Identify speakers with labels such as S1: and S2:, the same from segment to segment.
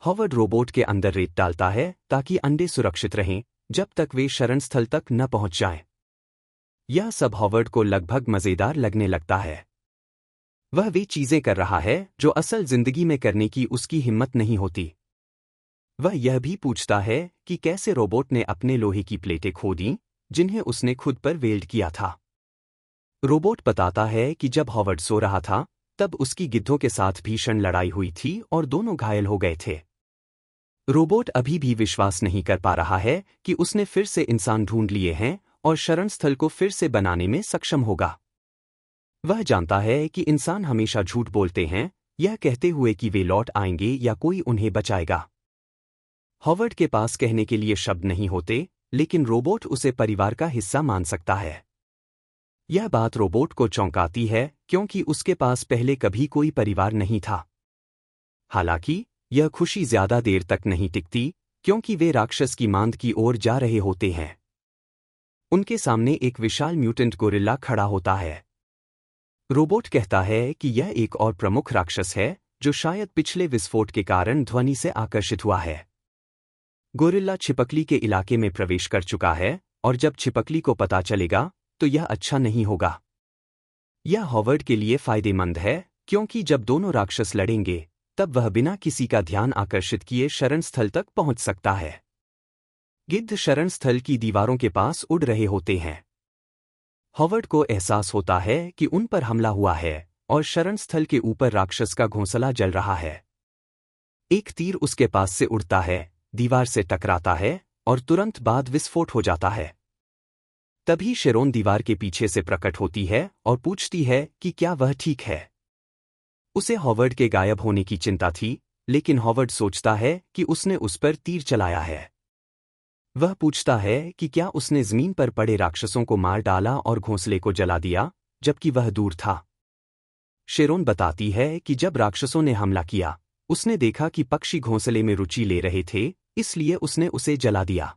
S1: Howard robot के अंदर रेत डालता है ताकि अंडे सुरक्षित रहें जब तक वे शरण स्थल तक न पहुंच जाएं। यह सब हॉवर्ड को लगभग मज़ेदार लगने लगता है। वह वे चीज़ें कर रहा है जो असल जिंदगी में करने की उसकी हिम्मत नहीं होती। वह यह भी पूछता है कि कैसे रोबोट ने अपने लोहे की प्लेटें खो दीं जिन्हें उसने खुद पर वेल्ड किया था। रोबोट बताता है कि जब हॉवर्ड सो रहा था तब उसकी गिद्धों के साथ भीषण लड़ाई हुई थी और दोनों घायल हो गए थे। रोबोट अभी भी विश्वास नहीं कर पा रहा है कि उसने फिर से इंसान ढूंढ लिए हैं और शरण स्थल को फिर से बनाने में सक्षम होगा। वह जानता है कि इंसान हमेशा झूठ बोलते हैं, यह कहते हुए कि वे लौट आएंगे या कोई उन्हें बचाएगा। हॉवर्ड के पास कहने के लिए शब्द नहीं होते, लेकिन रोबोट उसे परिवार का हिस्सा मान सकता है। यह बात रोबोट को चौंकाती है क्योंकि उसके पास पहले कभी कोई परिवार नहीं था। हालांकि यह खुशी ज्यादा देर तक नहीं टिकती क्योंकि वे राक्षस की मांद की ओर जा रहे होते हैं। उनके सामने एक विशाल म्यूटेंट गोरिल्ला खड़ा होता है। रोबोट कहता है कि यह एक और प्रमुख राक्षस है जो शायद पिछले विस्फोट के कारण ध्वनि से आकर्षित हुआ है। गोरिल्ला छिपकली के इलाके में प्रवेश कर चुका है और जब छिपकली को पता चलेगा तो यह अच्छा नहीं होगा। यह हॉवर्ड के लिए फायदेमंद है क्योंकि जब दोनों राक्षस लड़ेंगे तब वह बिना किसी का ध्यान आकर्षित किए शरण स्थल तक पहुंच सकता है। गिद्ध शरण स्थल की दीवारों के पास उड़ रहे होते हैं। हॉवर्ड को एहसास होता है कि उन पर हमला हुआ है और शरण स्थल के ऊपर राक्षस का घोंसला जल रहा है। एक तीर उसके पास से उड़ता है, दीवार से टकराता है और तुरंत बाद विस्फोट हो जाता है। तभी शेरोन दीवार के पीछे से प्रकट होती है और पूछती है कि क्या वह ठीक है। उसे हॉवर्ड के गायब होने की चिंता थी, लेकिन हॉवर्ड सोचता है कि उसने उस पर तीर चलाया है। वह पूछता है कि क्या उसने जमीन पर पड़े राक्षसों को मार डाला और घोंसले को जला दिया, जबकि वह दूर था। शेरोन बताती है कि जब राक्षसों ने हमला किया, उसने देखा कि पक्षी घोंसले में रुचि ले रहे थे, इसलिए उसने उसे जला दिया।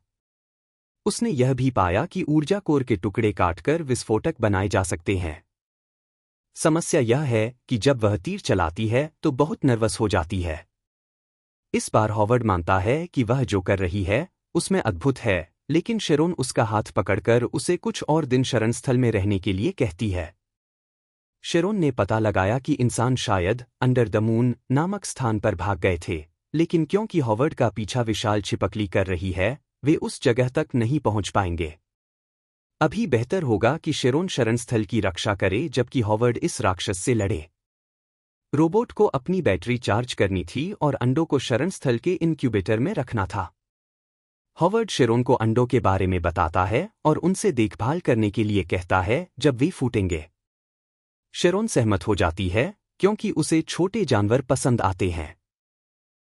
S1: उसने यह भी पाया कि ऊर्जा कोर के टुकड़े काटकर विस्फोटक बनाए जा सकते हैं। समस्या यह है कि जब वह तीर चलाती है तो बहुत नर्वस हो जाती है। इस बार हॉवर्ड मानता है कि वह जो कर रही है उसमें अद्भुत है, लेकिन शेरोन उसका हाथ पकड़कर उसे कुछ और दिन शरण स्थल में रहने के लिए कहती है। शेरोन ने पता लगाया कि इंसान शायद अंडर द मून नामक स्थान पर भाग गए थे, लेकिन क्योंकि हॉवर्ड का पीछा विशाल छिपकली कर रही है, वे उस जगह तक नहीं पहुंच पाएंगे। अभी बेहतर होगा कि शेरोन शरण स्थल की रक्षा करे जबकि हॉवर्ड इस राक्षस से लड़े। रोबोट को अपनी बैटरी चार्ज करनी थी और अंडों को शरण स्थल के इनक्यूबेटर में रखना था। हॉवर्ड शेरोन को अंडों के बारे में बताता है और उनसे देखभाल करने के लिए कहता है जब वे फूटेंगे। शेरोन सहमत हो जाती है क्योंकि उसे छोटे जानवर पसंद आते हैं।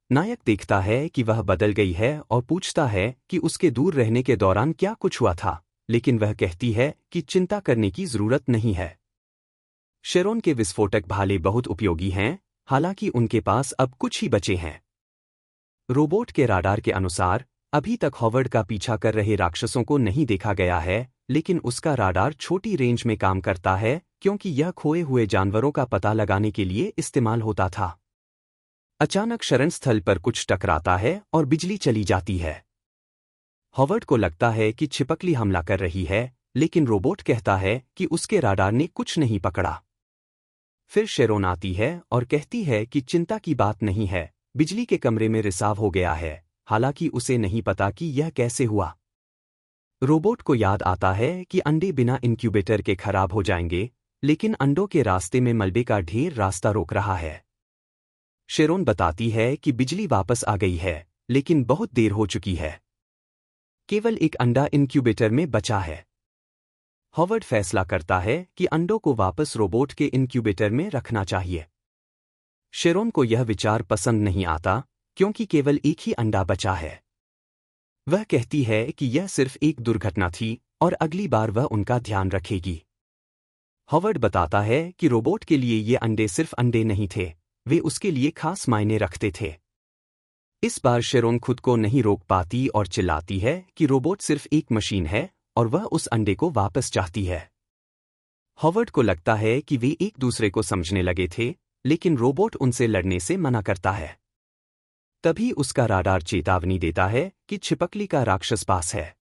S1: नायक देखता है कि वह बदल गई है और पूछता है कि उसके दूर रहने के दौरान क्या कुछ हुआ था, लेकिन वह कहती है कि चिंता करने की जरूरत नहीं है। शेरोन के विस्फोटक भाले बहुत उपयोगी हैं, हालांकि उनके पास अब कुछ ही बचे हैं। रोबोट के राडार के अनुसार अभी तक हॉवर्ड का पीछा कर रहे राक्षसों को नहीं देखा गया है, लेकिन उसका राडार छोटी रेंज में काम करता है क्योंकि यह खोए हुए जानवरों का पता लगाने के लिए इस्तेमाल होता था। अचानक शरण स्थल पर कुछ टकराता है और बिजली चली जाती है। हॉवर्ड को लगता है कि छिपकली हमला कर रही है, लेकिन रोबोट कहता है कि उसके राडार ने कुछ नहीं पकड़ा। फिर शेरोन आती है और कहती है कि चिंता की बात नहीं है, बिजली के कमरे में रिसाव हो गया है, हालांकि उसे नहीं पता कि यह कैसे हुआ। रोबोट को याद आता है कि अंडे बिना इंक्यूबेटर के खराब हो जाएंगे, लेकिन अंडों के रास्ते में मलबे का ढेर रास्ता रोक रहा है। शेरोन बताती है कि बिजली वापस आ गई है, लेकिन बहुत देर हो चुकी है। केवल एक अंडा इंक्यूबेटर में बचा है। हॉवर्ड फैसला करता है कि अंडों को वापस रोबोट के इंक्यूबेटर में रखना चाहिए। शेरोन को यह विचार पसंद नहीं आता क्योंकि केवल एक ही अंडा बचा है। वह कहती है कि यह सिर्फ एक दुर्घटना थी और अगली बार वह उनका ध्यान रखेगी। हॉवर्ड बताता है कि रोबोट के लिए ये अंडे सिर्फ अंडे नहीं थे, वे उसके लिए खास मायने रखते थे। इस बार शेरोन खुद को नहीं रोक पाती और चिल्लाती है कि रोबोट सिर्फ एक मशीन है और वह उस अंडे को वापस चाहती है। हॉवर्ड को लगता है कि वे एक दूसरे को समझने लगे थे, लेकिन रोबोट उनसे लड़ने से मना करता है। तभी उसका राडार चेतावनी देता है कि छिपकली का राक्षस पास है।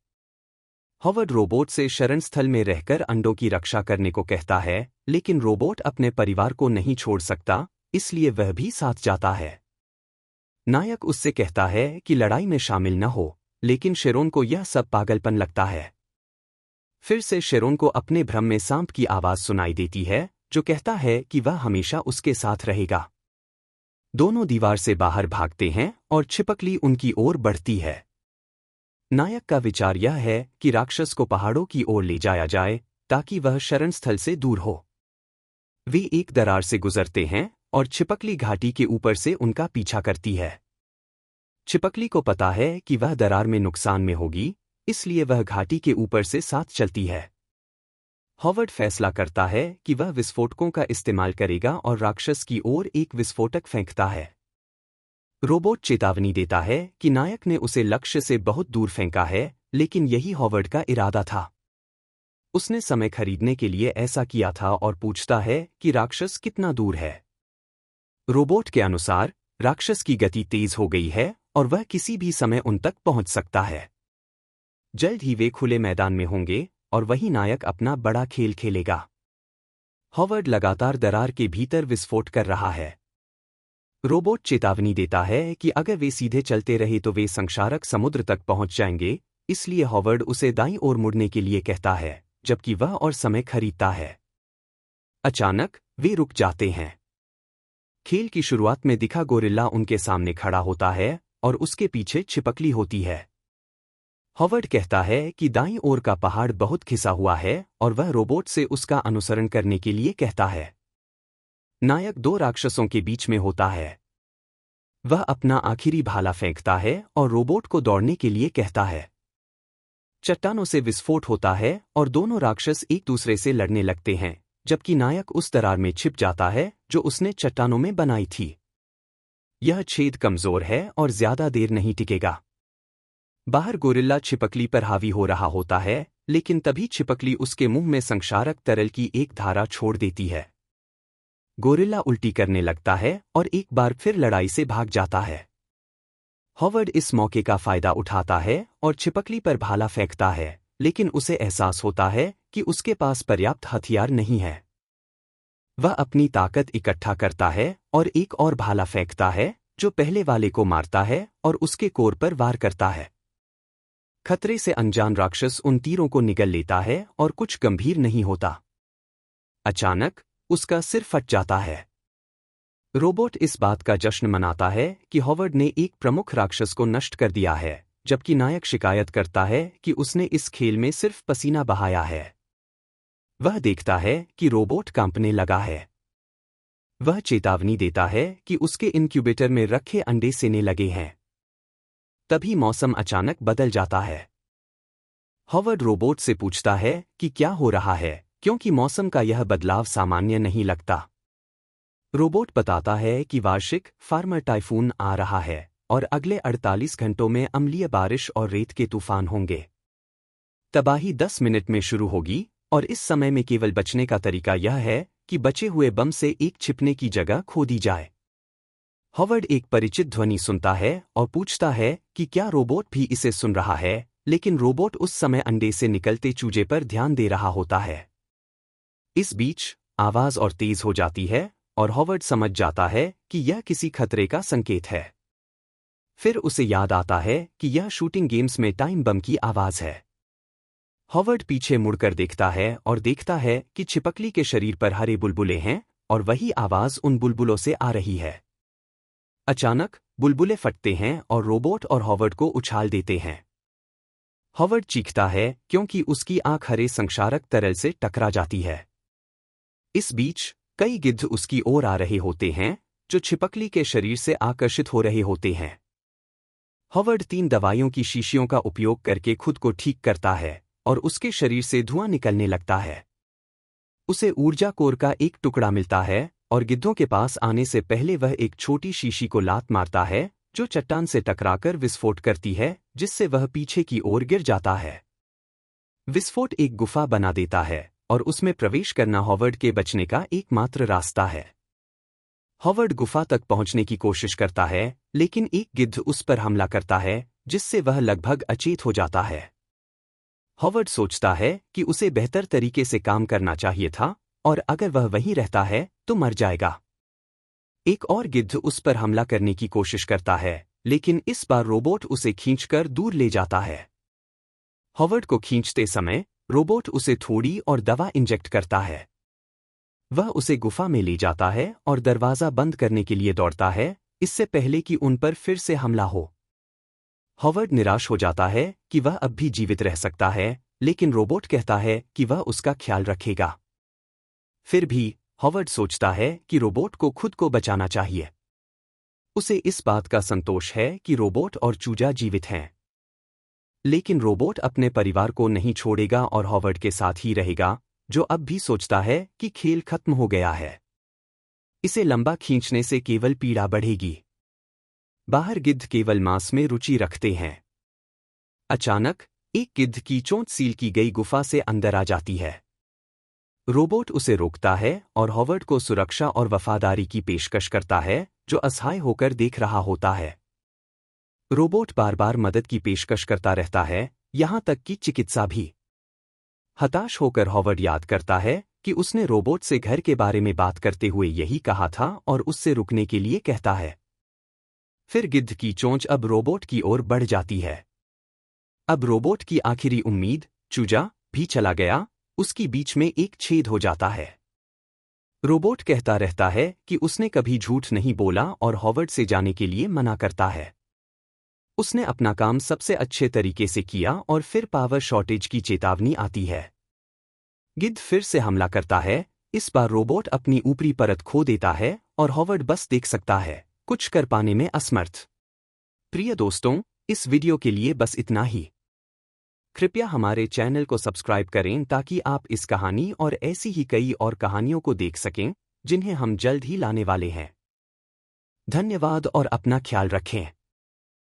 S1: हॉवर्ड रोबोट से शरण स्थल में रहकर अंडों की रक्षा करने को कहता है, लेकिन रोबोट अपने परिवार को नहीं छोड़ सकता, इसलिए वह भी साथ जाता है। नायक उससे कहता है कि लड़ाई में शामिल न हो, लेकिन शेरोन को यह सब पागलपन लगता है। फिर से शेरोन को अपने भ्रम में सांप की आवाज सुनाई देती है, जो कहता है कि वह हमेशा उसके साथ रहेगा। दोनों दीवार से बाहर भागते हैं और छिपकली उनकी ओर बढ़ती है। नायक का विचार यह है कि राक्षस को पहाड़ों की ओर ले जाया जाए ताकि वह शरण स्थल से दूर हो। वे एक दरार से गुजरते हैं और छिपकली घाटी के ऊपर से उनका पीछा करती है। छिपकली को पता है कि वह दरार में नुकसान में होगी, इसलिए वह घाटी के ऊपर से साथ चलती है। हॉवर्ड फैसला करता है कि वह विस्फोटकों का इस्तेमाल करेगा और राक्षस की ओर एक विस्फोटक फेंकता है। रोबोट चेतावनी देता है कि नायक ने उसे लक्ष्य से बहुत दूर फेंका है, लेकिन यही हॉवर्ड का इरादा था। उसने समय खरीदने के लिए ऐसा किया था और पूछता है कि राक्षस कितना दूर है। रोबोट के अनुसार राक्षस की गति तेज हो गई है और वह किसी भी समय उन तक पहुंच सकता है। जल्द ही वे खुले मैदान में होंगे और वही नायक अपना बड़ा खेल खेलेगा। हॉवर्ड लगातार दरार के भीतर विस्फोट कर रहा है। रोबोट चेतावनी देता है कि अगर वे सीधे चलते रहे तो वे संक्षारक समुद्र तक पहुंच जाएंगे, इसलिए हॉवर्ड उसे दाईं ओर मुड़ने के लिए कहता है, जबकि वह और समय खरीदता है। अचानक वे रुक जाते हैं। खेल की शुरुआत में दिखा गोरिल्ला उनके सामने खड़ा होता है और उसके पीछे छिपकली होती है। हॉवर्ड कहता है कि दाईं ओर का पहाड़ बहुत खिसा हुआ है और वह रोबोट से उसका अनुसरण करने के लिए कहता है। नायक दो राक्षसों के बीच में होता है। वह अपना आखिरी भाला फेंकता है और रोबोट को दौड़ने के लिए कहता है। चट्टानों से विस्फोट होता है और दोनों राक्षस एक दूसरे से लड़ने लगते हैं, जबकि नायक उस दरार में छिप जाता है जो उसने चट्टानों में बनाई थी। यह छेद कमजोर है और ज्यादा देर नहीं टिकेगा। बाहर गोरिल्ला छिपकली पर हावी हो रहा होता है, लेकिन तभी छिपकली उसके मुंह में संक्षारक तरल की एक धारा छोड़ देती है। गोरिल्ला उल्टी करने लगता है और एक बार फिर लड़ाई से भाग जाता है। हॉवर्ड इस मौके का फायदा उठाता है और छिपकली पर भाला फेंकता है, लेकिन उसे एहसास होता है कि उसके पास पर्याप्त हथियार नहीं है। वह अपनी ताकत इकट्ठा करता है और एक और भाला फेंकता है, जो पहले वाले को मारता है और उसके कोर पर वार करता है। खतरे से अनजान राक्षस उन तीरों को निगल लेता है और कुछ गंभीर नहीं होता। अचानक उसका सिर फट जाता है। रोबोट इस बात का जश्न मनाता है कि हॉवर्ड ने एक प्रमुख राक्षस को नष्ट कर दिया है, जबकि नायक शिकायत करता है कि उसने इस खेल में सिर्फ पसीना बहाया है। वह देखता है कि रोबोट कांपने लगा है। वह चेतावनी देता है कि उसके इनक्यूबेटर में रखे अंडे सेने लगे हैं। तभी मौसम अचानक बदल जाता है। हॉवर्ड रोबोट से पूछता है कि क्या हो रहा है, क्योंकि मौसम का यह बदलाव सामान्य नहीं लगता। रोबोट बताता है कि वार्षिक फार्मर टाइफून आ रहा है और अगले 48 घंटों में अम्लीय बारिश और रेत के तूफान होंगे। तबाही 10 मिनट में शुरू होगी और इस समय में केवल बचने का तरीका यह है कि बचे हुए बम से एक छिपने की जगह खोदी जाए। हॉवर्ड एक परिचित ध्वनि सुनता है और पूछता है कि क्या रोबोट भी इसे सुन रहा है, लेकिन रोबोट उस समय अंडे से निकलते चूजे पर ध्यान दे रहा होता है। इस बीच आवाज और तेज हो जाती है और हॉवर्ड समझ जाता है कि यह किसी खतरे का संकेत है। फिर उसे याद आता है कि यह शूटिंग गेम्स में टाइम बम की आवाज है। हॉवर्ड पीछे मुड़कर देखता है और देखता है कि छिपकली के शरीर पर हरे बुलबुले हैं और वही आवाज उन बुलबुलों से आ रही है। अचानक बुलबुले फटते हैं और रोबोट और हॉवर्ड को उछाल देते हैं। हॉवर्ड चीखता है क्योंकि उसकी आंख हरे संक्षारक तरल से टकरा जाती है। इस बीच कई गिद्ध उसकी ओर आ रहे होते हैं, जो छिपकली के शरीर से आकर्षित हो रहे होते हैं। हॉवर्ड 3 दवाइयों की शीशियों का उपयोग करके खुद को ठीक करता है और उसके शरीर से धुआं निकलने लगता है। उसे ऊर्जा कोर का एक टुकड़ा मिलता है और गिद्धों के पास आने से पहले वह एक छोटी शीशी को लात मारता है, जो चट्टान से टकराकर विस्फोट करती है, जिससे वह पीछे की ओर गिर जाता है। विस्फोट एक गुफा बना देता है और उसमें प्रवेश करना हॉवर्ड के बचने का एकमात्र रास्ता है। हॉवर्ड गुफा तक पहुंचने की कोशिश करता है, लेकिन एक गिद्ध उस पर हमला करता है जिससे वह लगभग अचेत हो जाता है। हॉवर्ड सोचता है कि उसे बेहतर तरीके से काम करना चाहिए था और अगर वह वहीं रहता है तो मर जाएगा। एक और गिद्ध उस पर हमला करने की कोशिश करता है, लेकिन इस बार रोबोट उसे खींचकर दूर ले जाता है। हॉवर्ड को खींचते समय रोबोट उसे थोड़ी और दवा इंजेक्ट करता है। वह उसे गुफा में ले जाता है और दरवाज़ा बंद करने के लिए दौड़ता है, इससे पहले कि उन पर फिर से हमला हो। हॉवर्ड निराश हो जाता है कि वह अब भी जीवित रह सकता है, लेकिन रोबोट कहता है कि वह उसका ख्याल रखेगा। फिर भी हॉवर्ड सोचता है कि रोबोट को खुद को बचाना चाहिए। उसे इस बात का संतोष है कि रोबोट और चूजा जीवित हैं। लेकिन रोबोट अपने परिवार को नहीं छोड़ेगा और हॉवर्ड के साथ ही रहेगा, जो अब भी सोचता है कि खेल खत्म हो गया है। इसे लंबा खींचने से केवल पीड़ा बढ़ेगी। बाहर गिद्ध केवल मांस में रुचि रखते हैं। अचानक एक गिद्ध की चोंच सील की गई गुफा से अंदर आ जाती है। रोबोट उसे रोकता है और हॉवर्ड को सुरक्षा और वफादारी की पेशकश करता है, जो असहाय होकर देख रहा होता है। रोबोट बार बार मदद की पेशकश करता रहता है, यहां तक कि चिकित्सा भी। हताश होकर हॉवर्ड याद करता है कि उसने रोबोट से घर के बारे में बात करते हुए यही कहा था और उससे रुकने के लिए कहता है। फिर गिद्ध की चोंच अब रोबोट की ओर बढ़ जाती है। अब रोबोट की आखिरी उम्मीद, चूजा, भी चला गया, उसकी बीच में एक छेद हो जाता है। रोबोट कहता रहता है कि उसने कभी झूठ नहीं बोला और हॉवर्ड से जाने के लिए मना करता है। उसने अपना काम सबसे अच्छे तरीके से किया और फिर पावर शॉर्टेज की चेतावनी आती है। गिद्ध फिर से हमला करता है, इस बार रोबोट अपनी ऊपरी परत खो देता है और हॉवर्ड बस देख सकता है, कुछ कर पाने में असमर्थ। प्रिय दोस्तों, इस वीडियो के लिए बस इतना ही। कृपया हमारे चैनल को सब्सक्राइब करें ताकि आप इस कहानी और ऐसी ही कई और कहानियों को देख सकें, जिन्हें हम जल्द ही लाने वाले हैं। धन्यवाद और अपना ख्याल रखें।